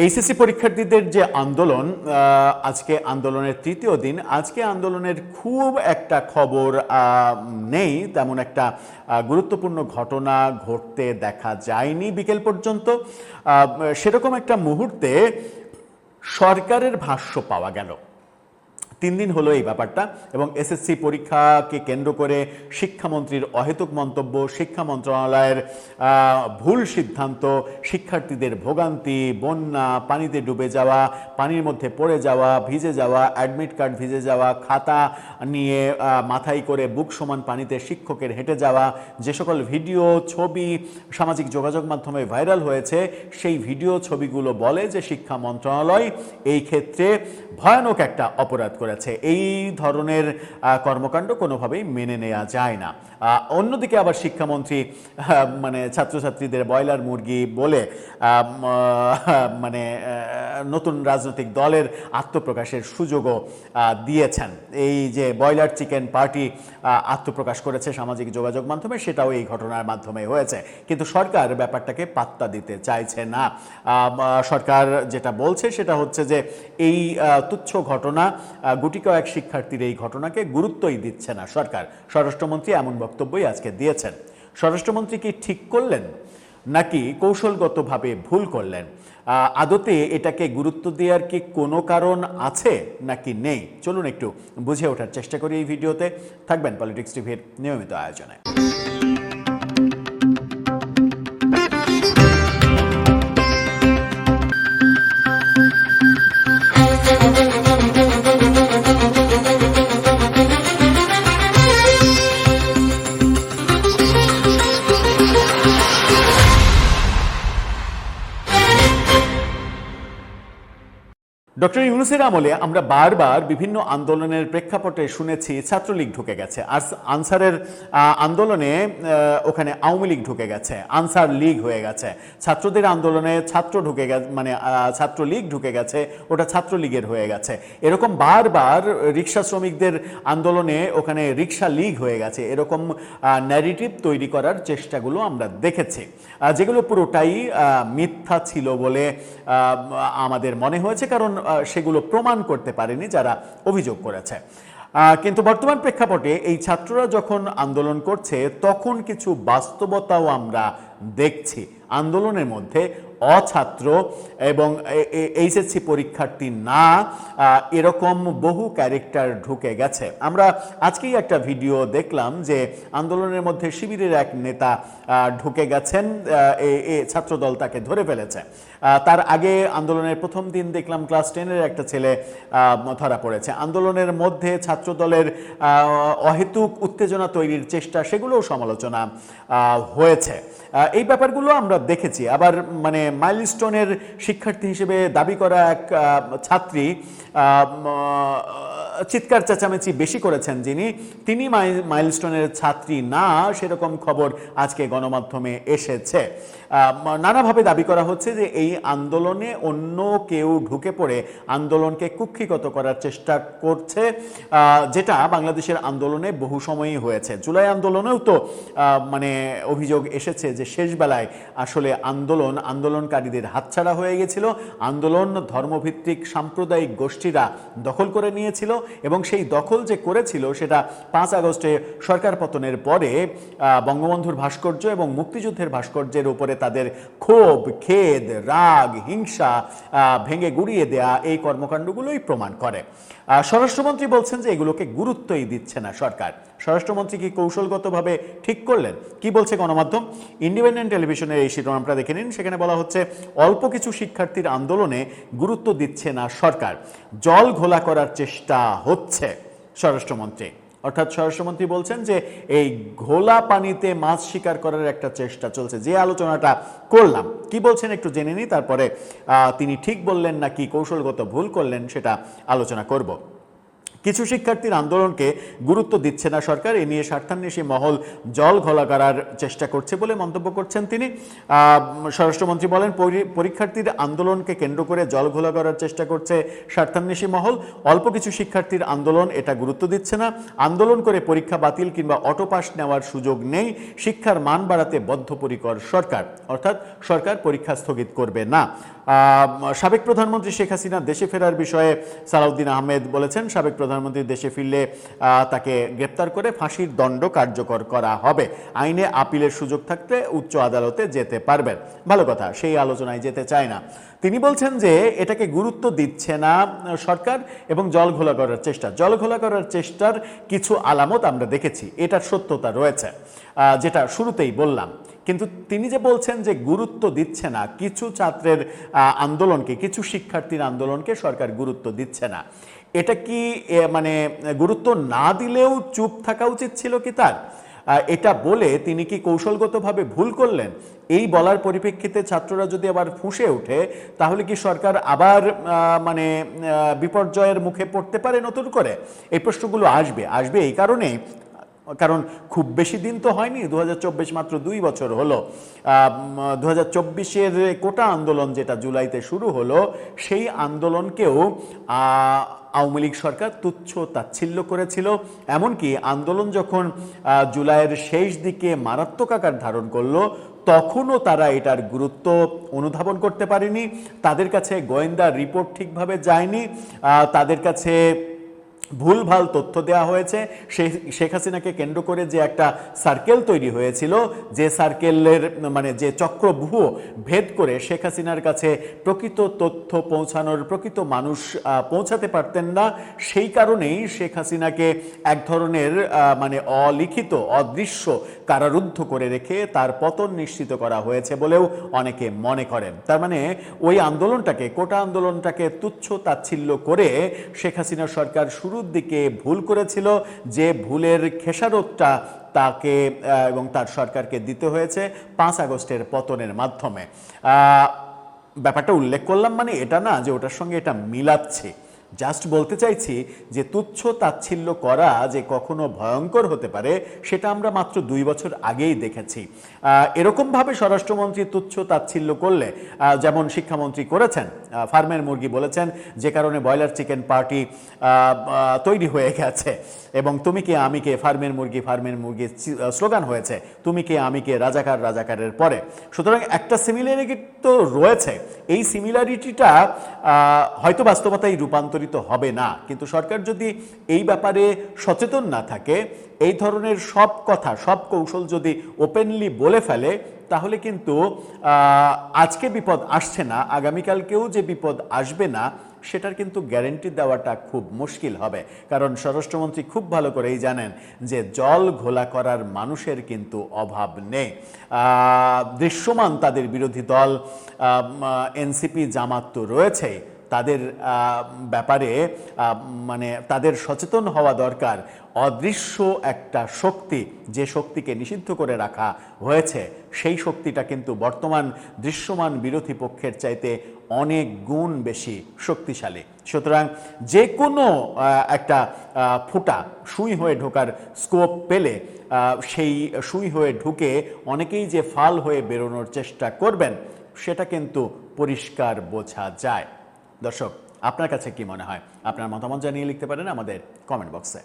HSC পরীক্ষার্থীদের যে আন্দোলন, আজকে আন্দোলনের তৃতীয় দিন। আজকে আন্দোলনের খুব একটা খবর নেই, তেমন একটা গুরুত্বপূর্ণ ঘটনা ঘটতে দেখা যায়নি বিকেল পর্যন্ত। সেরকম একটা মুহূর্তে সরকারের ভাষ্য পাওয়া গেল। 3 দিন হলো এই ব্যাপারটা, এবং এসএসসি পরীক্ষাকে কেন্দ্র করে শিক্ষামন্ত্রীর অহেতুক মন্তব্য, শিক্ষা মন্ত্রণালয়ের ভুল সিদ্ধান্ত, শিক্ষার্থীদের ভোগান্তি, বন্যা, পানিতে ডুবে যাওয়া, পানির মধ্যে পড়ে যাওয়া, ভিজে যাওয়া, অ্যাডমিট কার্ড ভিজে যাওয়া, খাতা নিয়ে মাথায় করে বুক সমান পানিতে শিক্ষকের হেঁটে যাওয়া, যে সকল ভিডিও ছবি সামাজিক যোগাযোগ মাধ্যমে ভাইরাল হয়েছে, সেই ভিডিও ছবিগুলো বলে যে শিক্ষা মন্ত্রণালয় এই ক্ষেত্রে ভয়ানক একটা অপরাধ করেছে। এই ধরনের কর্মকাণ্ড কোনোভাবেই মেনে নেওয়া যায় না। অন্যদিকে আবার শিক্ষামন্ত্রী মানে ছাত্রছাত্রীদের ব্রয়লার মুরগি বলে মানে নতুন রাজনৈতিক দলের আত্মপ্রকাশের সুযোগও দিয়েছেন। এই যে ব্রয়লার চিকেন পার্টি আত্মপ্রকাশ করেছে সামাজিক যোগাযোগ মাধ্যমে, সেটাও এই ঘটনার মাধ্যমে হয়েছে। কিন্তু সরকার ব্যাপারটাকে পাত্তা দিতে চাইছে না। সরকার যেটা বলছে সেটা হচ্ছে যে এই তুচ্ছ ঘটনা, গুটি কয়েক শিক্ষার্থীর এই ঘটনাকে গুরুত্বই দিচ্ছে না সরকার। স্বরাষ্ট্রমন্ত্রী এমন বক্তব্যই আজকে দিয়েছেন। স্বরাষ্ট্রমন্ত্রী কি ঠিক করলেন নাকি কৌশলগতভাবে ভুল করলেন? আদতে এটাকে গুরুত্ব দেওয়ার কি কোনো কারণ আছে নাকি নেই? চলুন একটু বুঝে ওঠার চেষ্টা করি এই ভিডিওতে। থাকবেন পলিটিক্স টিভির নিয়মিত আয়োজনে। ডক্টর ইউনূসের আমলে আমরা বারবার বিভিন্ন আন্দোলনের প্রেক্ষাপটে শুনেছি ছাত্রলীগ ঢুকে গেছে, আর আনসারের আন্দোলনে ওখানে আওয়ামী লীগ ঢুকে গেছে, আনসার লীগ হয়ে গেছে। ছাত্রদের আন্দোলনে ছাত্র ঢুকে গেছে, মানে ছাত্রলীগ ঢুকে গেছে, ওটা ছাত্রলীগের হয়ে গেছে। এরকম বারবার রিক্সা শ্রমিকদের আন্দোলনে ওখানে রিক্সা লীগ হয়ে গেছে। এরকম ন্যারেটিভ তৈরি করার চেষ্টাগুলো আমরা দেখেছি, যেগুলো পুরোটাই মিথ্যা ছিল বলে আমাদের মনে হয়েছে, কারণ সেগুলো প্রমাণ করতে পারেনি যারা অভিযোগ করেছে। কিন্তু বর্তমান প্রেক্ষাপটে এই ছাত্ররা যখন আন্দোলন করছে তখন কিছু বাস্তবতাও আমরা দেখছি। আন্দোলনের মধ্যে অছাত্র এবং এইচএসসি পরীক্ষার্থী না, এরকম বহু ক্যারেক্টার ঢুকে গেছে। আমরা আজকেই একটা ভিডিও দেখলাম যে আন্দোলনের মধ্যে শিবিরের এক নেতা ঢুকে গেছেন, ছাত্রদল তাকে ধরে ফেলেছে। তার আগে আন্দোলনের প্রথম দিন দেখলাম ক্লাস 10-এর একটা ছেলে ধরা পড়েছে। আন্দোলনের মধ্যে ছাত্রদলের অহেতুক উত্তেজনা তৈরির চেষ্টা, সেগুলোও সমালোচনা হয়েছে। এই ব্যাপারগুলো আমরা দেখেছি। আবার মানে মাইলস্টোনের শিক্ষার্থী হিসেবে দাবি করা এক ছাত্রী চিৎকার চেঁচামেচি বেশি করেছেন তিনি মাইলস্টোনের ছাত্রী না, সেরকম খবর আজকে গণমাধ্যমে এসেছে। নানাভাবে দাবি করা হচ্ছে যে এই আন্দোলনে অন্য কেউ ঢুকে পড়ে আন্দোলনকে কুক্ষিগত করার চেষ্টা করছে, যেটা বাংলাদেশের আন্দোলনে বহু সময়ই হয়েছে। জুলাই আন্দোলনেও তো মানে অভিযোগ এসেছে যে শেষ বেলায় আসলে আন্দোলনকারীদের হাতছাড়া হয়ে গেছিল, আন্দোলন ধর্মভিত্তিক সাম্প্রদায়িক গোষ্ঠীরা দখল করে নিয়েছিল, এবং সেই দখল যে করেছিল সেটা 5 আগস্টে সরকার পতনের পরে বঙ্গবন্ধুর ভাস্কর্য এবং মুক্তিযুদ্ধের ভাস্কর্যের উপরে তাদের ক্ষোভ, খেদ, রাগ, হিংসা ভেঙে গুড়িয়ে দেয়া, এই কর্মকাণ্ডগুলোই প্রমাণ করে। স্বরাষ্ট্রমন্ত্রী বলছেন যে এগুলোকে গুরুত্বই দিচ্ছে না সরকার। স্বরাষ্ট্রমন্ত্রী কি কৌশলগতভাবে ঠিক করলেন? কি বলছে গণমাধ্যম? ইন্ডিপেন্ডেন্ট টেলিভিশনের এই শিরোনামটা দেখে নিন। সেখানে বলা হচ্ছে, অল্প কিছু শিক্ষার্থীর আন্দোলনে গুরুত্ব দিচ্ছে না সরকার, জল ঘোলা করার চেষ্টা হচ্ছে স্বরাষ্ট্রমন্ত্রী। অর্থাৎ স্বরাষ্ট্রমন্ত্রী বলছেন যে এই ঘোলা পানিতে মাছ শিকার করার একটা চেষ্টা চলছে। যে আলোচনাটা করলাম, কি বলছেন একটু জেনে নিই, তারপরে তিনি ঠিক বললেন নাকি কৌশলগত ভুল করলেন সেটা আলোচনা করব। কিছু শিক্ষার্থীর আন্দোলনকে গুরুত্ব দিচ্ছে না সরকার, এ নিয়ে স্বার্থান্বেষী মহল জল ঘোলা করার চেষ্টা করছে বলে মন্তব্য করছেন তিনি। স্বরাষ্ট্রমন্ত্রী বলেন, পরীক্ষার্থীর আন্দোলনকে কেন্দ্র করে জল ঘোলা করার চেষ্টা করছে স্বার্থান্বেষী মহল। অল্প কিছু শিক্ষার্থীর আন্দোলন এটা গুরুত্ব দিচ্ছে না। আন্দোলন করে পরীক্ষা বাতিল কিংবা অটোপাস নেওয়ার সুযোগ নেই। শিক্ষার মান বাড়াতে বদ্ধপরিকর সরকার, অর্থাৎ সরকার পরীক্ষা স্থগিত করবে না। সাবেক প্রধানমন্ত্রী শেখ হাসিনা দেশে ফেরার বিষয়ে সালাউদ্দিন আহমেদ বলেছেন, সাবেক প্রধানমন্ত্রী দেশে ফিরলে তাকে গ্রেপ্তার করে ফাঁসির দণ্ড কার্যকর করা হবে। আইনে আপিলের সুযোগ থাকতে উচ্চ আদালতে যেতে পারবেন। ভালো কথা, সেই আলোচনায় যেতে চায় না। তিনি বলছেন যে এটাকে গুরুত্ব দিচ্ছে না সরকার এবং জল ঘোলা করার চেষ্টার কিছু আলামত আমরা দেখেছি, এটার সত্যতা রয়েছে, যেটা শুরুতেই বললাম। কিন্তু তিনি যে বলছেন যে গুরুত্ব দিচ্ছে না, কিছু ছাত্রের আন্দোলনকে, কিছু শিক্ষার্থীর আন্দোলনকে সরকার গুরুত্ব দিচ্ছে না, এটা কি মানে গুরুত্ব না দিলেও চুপ থাকা উচিত ছিল কি তার? এটা বলে তিনি কি কৌশলগতভাবে ভুল করলেন? এই বলার পরিপ্রেক্ষিতে ছাত্ররা যদি আবার ফুঁসে ওঠে, তাহলে কি সরকার আবার মানে বিপর্যয়ের মুখে পড়তে পারে নতুন করে? এই প্রশ্নগুলো আসবে এই কারণেই, কারণ খুব বেশি দিন তো হয়নি, 2024 মাত্র 2 বছর হলো। 2024-এর কোটা আন্দোলন যেটা জুলাইতে শুরু হলো, সেই আন্দোলনকেও আওয়ামী লীগ সরকার তুচ্ছ তাচ্ছিল্য করেছিল। এমনকি আন্দোলন যখন জুলাইয়ের শেষ দিকে মারাত্মক আকার ধারণ করলো, তখনও তারা এটার গুরুত্ব অনুধাবন করতে পারেনি। তাদের কাছে গোয়েন্দা রিপোর্ট ঠিকভাবে যায়নি, তাদের কাছে ভুলভাল তথ্য দেওয়া হয়েছে। শেখ হাসিনাকে কেন্দ্র করে যে একটা সার্কেল তৈরি হয়েছিল, যে সার্কেলের মানে যে চক্রব্যূহ ভেদ করে শেখ হাসিনার কাছে প্রকৃত তথ্য পৌঁছানোর প্রকৃত মানুষ পৌঁছাতে পারতেন না, সেই কারণেই শেখ হাসিনাকে এক ধরনের মানে অলিখিত, অদৃশ্য কারারুদ্ধ করে রেখে তার পতন নিশ্চিত করা হয়েছে বলেও অনেকে মনে করেন। তার মানে ওই আন্দোলনটাকে, কোটা আন্দোলনটাকে তুচ্ছ তাচ্ছিল্য করে শেখ হাসিনা সরকার শুরুর দিকে ভুল করেছিল, যে ভুলের খেসারতটা তাকে এবং তার সরকারকে দিতে হয়েছে 5 আগস্টের পতনের মাধ্যমে। ব্যাপারটা উল্লেখ করলাম মানে এটা না যে ওটার সঙ্গে এটা মিলাচ্ছি, জাস্ট বলতে চাইছি যে তুচ্ছ তাচ্ছিল্য করা যে কখনো ভয়ঙ্কর হতে পারে সেটা আমরা মাত্র 2 বছর আগেই দেখেছি। এরকমভাবে স্বরাষ্ট্রমন্ত্রী তুচ্ছ তাচ্ছিল্য করলে, যেমন শিক্ষামন্ত্রী করেছেন, ফার্মের মুরগি বলেছেন, যে কারণে ব্রয়লার চিকেন পার্টি তৈরি হয়ে গেছে, এবং তুমি কে আমি কে, ফার্মের মুরগি স্লোগান হয়েছে, তুমি কে আমি কে, রাজাকার রাজাকারের পরে। সুতরাং একটা সিমিলারিটি তো রয়েছে, এই সিমিলারিটিটা হয়তো বাস্তবতায় রূপান্তরিত হবে না, কিন্তু সরকার যদি এই ব্যাপারে সচেতন না থাকে, এই ধরনের সব কথা, সব কৌশল যদি ওপেনলি বলে ফেলে, তাহলে কিন্তু আজকে বিপদ আসছে না, আগামীকালকেও যে বিপদ আসবে না সেটার কিন্তু গ্যারেন্টি দেওয়াটা খুব মুশকিল হবে। কারণ স্বরাষ্ট্রমন্ত্রী খুব ভালো করেই জানেন যে জল ঘোলা করার মানুষের কিন্তু অভাব নেই। দৃশ্যমান তাদের বিরোধী দল এনসিপি, জামাত তো রয়েছে, তাদের ব্যাপারে মানে তাদের সচেতন হওয়া দরকার। অদৃশ্য একটা শক্তি, যে শক্তিকে নিষিদ্ধ করে রাখা হয়েছে, সেই শক্তিটা কিন্তু বর্তমান দৃশ্যমান বিরোধী পক্ষের চাইতে অনেক গুণ বেশি শক্তিশালী। সুতরাং যে কোনো একটা ফোঁটা সুই হয়ে ঢোকার স্কোপ পেলে সেই সুই হয়ে ঢুকে অনেকেই যে ফাল হয়ে বেরোনোর চেষ্টা করবেন, সেটা কিন্তু পরিষ্কার বোঝা যায়। দর্শক, আপনার কাছে কি মনে হয়? আপনার মতামত জানিয়ে লিখতে পারেন আমাদের কমেন্ট বক্সে।